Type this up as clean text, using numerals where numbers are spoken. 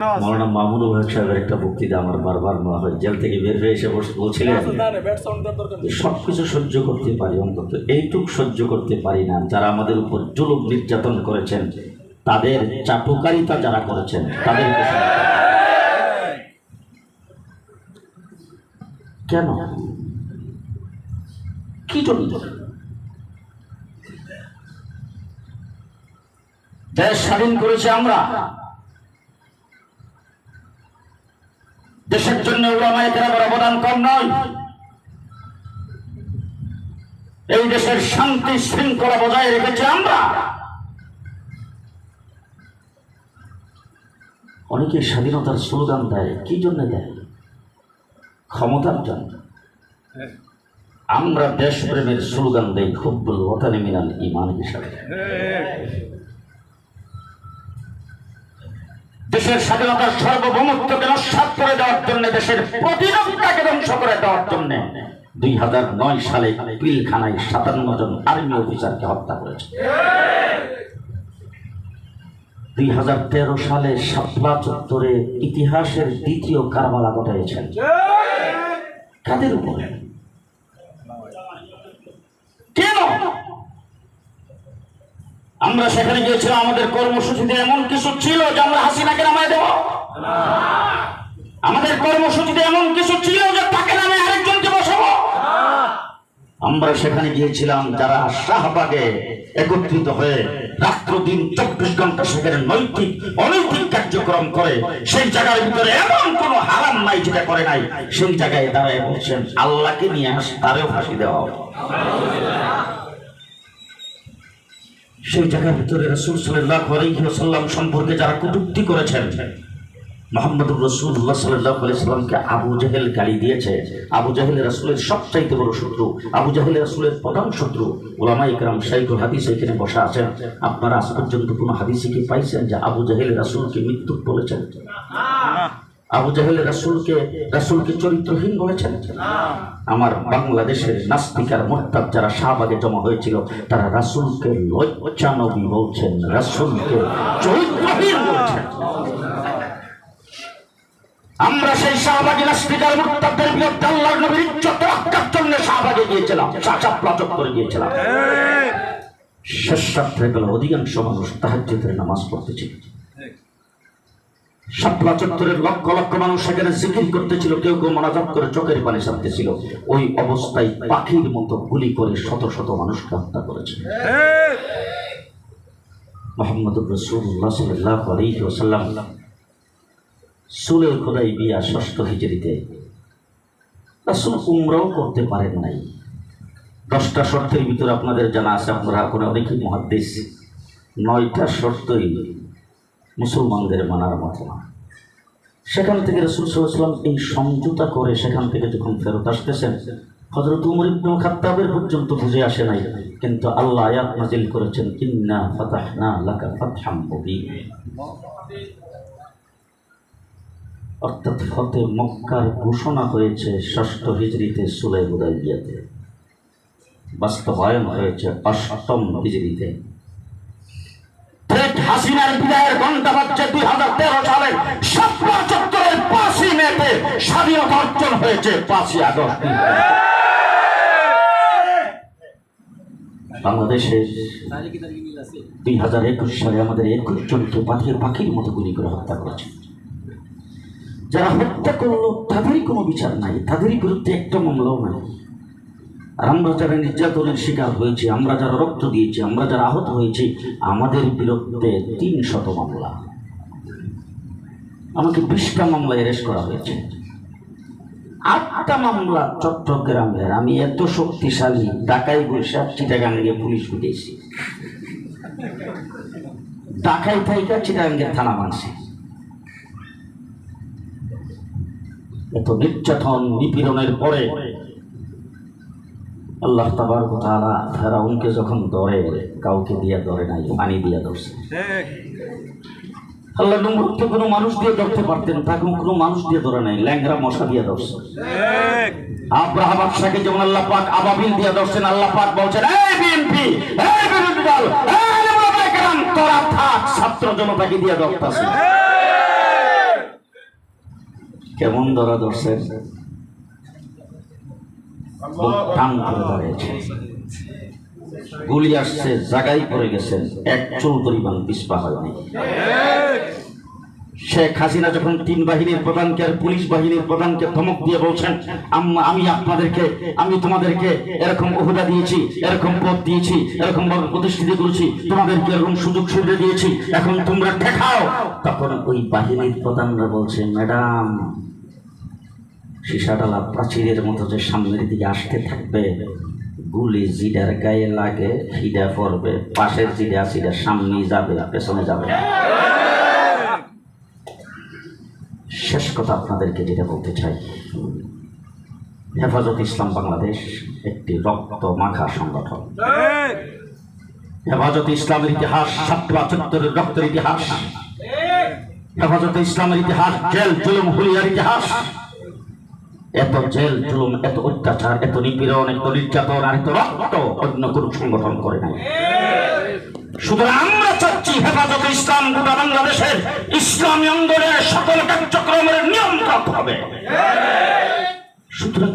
মৌলানা মামুনুল হক সাহেবের একটা বক্তৃতা আমার বারবার নেওয়া হয়। জেল থেকে বের হয়ে এসে বলছিলেন, সবকিছু সহ্য করতে পারি, অন্তত এইটুক সহ্য করতে পারি না যারা আমাদের উপর জুলুম নির্যাতন করেছেন, তাদের চাটুকারিতা যারা করেছেন তাদেরকে। কেন, কি জন্য? দেশ স্বাধীন করেছে আমরা, দেশের জন্য উলামায়ে কেরামের অবদান কম নয়। এই দেশের শান্তি শৃঙ্খলা বজায় রেখেছি আমরা। অনেকে স্বাধীনতার স্লোগান দেয়, কি জন্য দেয়? ক্ষমতার জন্য। আমরা দেশপ্রেমের স্লোগান দেই হুব্বুল ওয়াতানি মিনাল ঈমান হিসাবে। দেশের স্বাধীনতার সার্বভৌমত্বকে নস্যাৎ করে দেওয়ার জন্য, দেশের প্রতিরক্ষাকে ধ্বংস করে দেওয়ার জন্য 2009 সালে পিলখানায় 57 জন আর্মি অফিসারকে হত্যা করেছে। 2013 সালে শাপলা চত্বরে ইতিহাসের দ্বিতীয় কারবালা ঘটিয়েছেন। কাদের উপরে? কেন? আমরা সেখানে গিয়েছিলাম, আমাদের কর্মসূচিতে এমন কিছু ছিল যে আমরা হাসিনাকে নামায় দেব? আমাদের কর্মসূচিতে এমন কিছু ছিল যে তাকে নামে আরেকজনকে বসাবো? আমরা সেখানে গিয়েছিলাম যারা শাহবাগে একত্রিত হয়ে রাত্র দিন 24 ঘন্টা সেখানে নৈতিক অনৈতিক কার্যক্রম করে, সেই জায়গার ভিতরে এমন কোন হারাম নাই যেটা করে নাই। সেই জায়গায় দাঁড়ায় বলছেন আল্লাহকে নিয়ে আস, তারেও ফাঁসি দেওয়া হবে। সেই জায়গার ভিতরে রাসূল সাল্লাল্লাহু আলাইহি ওয়াসাল্লাম সম্পর্কে যারা কটূক্তি করেছেন, মুহাম্মদুর রাসূলুল্লাহ সাল্লাল্লাহু আলাইহি ওয়াসাল্লামকে আবু জাহেল গালি দিয়েছে। আবু জাহেল রাসূলের সবচাইতে বড় শত্রু, আবু জাহেল রাসূলের প্রধান শত্রু। উলামায়ে কেরাম শাইখুল হাদিস এখানে বসা আছেন, আপনারা আজ পর্যন্ত কোনো হাদিসে কি পাইছেন যে আবু জাহেল রাসূলকে মৃত্যু বলেছেন? আবু জাহেল রাসূলকে চরিত্রহীন বলেছেন? আমার বাংলাদেশের নাস্তিক আর মুরতাদ যারা শাহবাগে জমা হয়েছিল, তারা রাসূলকে লজ্জা নবী বলছেন, রাসূলকে চরিত্রহীন বলছেন। আমরা সেই শাহবাগী নাস্তিক আর মুরতাদদের বিরুদ্ধে আল্লাহর নবীর ইজ্জত রক্ষার জন্য শাহবাগে গিয়েছিলাম, শাপলা চত্বরে গিয়েছিলাম। শেষ রাত্রে বেলা অধিকাংশ মানুষ তাহাজ্জুদের নামাজ পড়তেছিল। শাপলা চত্বরের লক্ষ লক্ষ মানুষ সেখানে জিকির করতেছিল, কেউ কেউ মোনাজাত করে চোখের পানি ছাড়তেছিল। ওই অবস্থায় পাখির মতো গুলি করে শত শত মানুষকে হত্যা করেছে। মুহাম্মদুর রাসূলুল্লাহ সাল্লাল্লাহু আলাইহি ওয়াসাল্লাম সুলহ হুদাইবিয়া 6ষ্ঠ হিজরিতে রাসূল উমরাও করতে পারেন নাই। 10টা শর্তের ভিতরে আপনাদের জানা আছে, আপনারা কোনো অনেকেই মুহাদ্দিস, 9টা শর্তই মুসলমানদের মানার মতো না। সেখান থেকে রাসূল সাল্লাল্লাহু আলাইহি ওয়াসাল্লাম এই সমঝোতা করে সেখান থেকে যখন ফেরত আসতেছেন, হযরত উমর ইবনে খাত্তাবের পর্যন্ত বুঝে আসে নাই, কিন্তু আল্লাহ আয়াত নাযিল করেছেন, ইন্না ফাতাহনা লাকা ফাতহাম মুবিনা। অর্থাৎ ফতে মক্কার ঘোষণা হয়েছে 6ষ্ঠ হিজরিতে সুলহ হুদাইবিয়াতে, বাস্তবায়ন হয়েছে 8ম হিজরিতে। হাসিনার বিদায়ের ঘণ্টা বাজছে 2013 সালের শাপলা চত্বরের 5ই মেতে স্বাধীনতা অর্জন হয়েছে 5ই আগস্ট। বাংলাদেশে 2021 সালে আমাদের 21 জনকে পাখির মতো গুলি করে হত্যা করেছে। যারা হত্যা করলো তাদেরই কোনো বিচার নাই, তাদেরই বিরুদ্ধে একটা মামলাও নাই। আর আমরা যারা নির্যাতনের শিকার হয়েছি, আমরা যারা রক্ত দিয়েছি, আমরা যারা আহত হয়েছি, আমাদের বিরুদ্ধে 300 মামলা। আমাকে 20টা মামলা অ্যারেস্ট করা হয়েছে, 8টা মামলা চট্টগ্রামের। আমি এত শক্তিশালী, ঢাকায় বসে চিটাগাঙ্গে পুলিশ উঠেছি, ঢাকায় থাইকা চিটাগাঙ্গের থানা মানছি। এত নির্যাতন নিপীড়নের পরে আল্লাহ তাবারক ওয়া তাআলা ফেরাউনকে যখন ধরে, কাউকে দিয়া ধরে নাই, পানি দিয়া ধরছে। আল্লাহ নমরুদকে কোনো মানুষ দিয়ে ধরতে পারতেন, তাকে কোনো মানুষ দিয়ে ধরে নাই, ল্যাংরা মশা দিয়ে ধরছে। আব্রাহা বাদশাকে যেমন আল্লাহ পাক আবাবিল দিয়ে ধরছেন, আল্লাহ পাক বলছেন, এই বিএনপি, এই বিরোধী দল, এই উলামায়ে কেরাম, তোরা থাক, ছাত্র জনতাকে দিয়ে ধরতেছে। কেমন ধরা ধরছেন, বুক টান করে দাঁড়িয়েছে, গুলি আসছে, জায়গায় পড়ে গেছেন, এক চুল পরিমাণ পিছপা হয়নি। শেখ হাসিনা যখন তিন বাহিনীর প্রধানকে আর পুলিশ বাহিনীর প্রধানকে ধমক দিয়ে বলছেন, আমি তোমাদেরকে এরকম ওহদা দিয়েছি, এরকম পদ দিয়েছি, এরকম ভাবে প্রতিষ্ঠিত করেছি, তোমাদেরকে এরকম সুযোগ সুবিধা দিয়েছি, এখন তোমরা ঠেকাও। তখন ওই বাহিনীর প্রধানরা বলছে, ম্যাডাম, সীসাডালা প্রাচীরের মতো যে সামনের দিকে আসতে থাকবে, গুলি জিডার গায়ে লাগে হিডা পড়বে, পাশের জিডা সিডা সামনে যাবে, পেছনে যাবে। শেষ কথা আপনাদেরকে যেটা বলতে চাই, হেফাজত ইসলাম বাংলাদেশ একটি রক্ত মাখা সংগঠন। হেফাজত ইসলামের ইতিহাস ছাত্র চত্বরের রক্তের ইতিহাস। হেফাজত ইসলামের ইতিহাস জেল জুলুম হুলিয়ার ইতিহাস। এত জেল জুলুম, এত অত্যাচার, এত নিপীড়ন, এত নির্যাতন আর এত রক্ত অন্য কোন সংগঠন করে নাই। সুতরাং আমরা চাচ্ছি হেফাজত ইসলাম গোটা বাংলাদেশের ইসলামী অঙ্গনের সকল কার্যক্রমের নিয়ন্ত্রক হবে। সুতরাং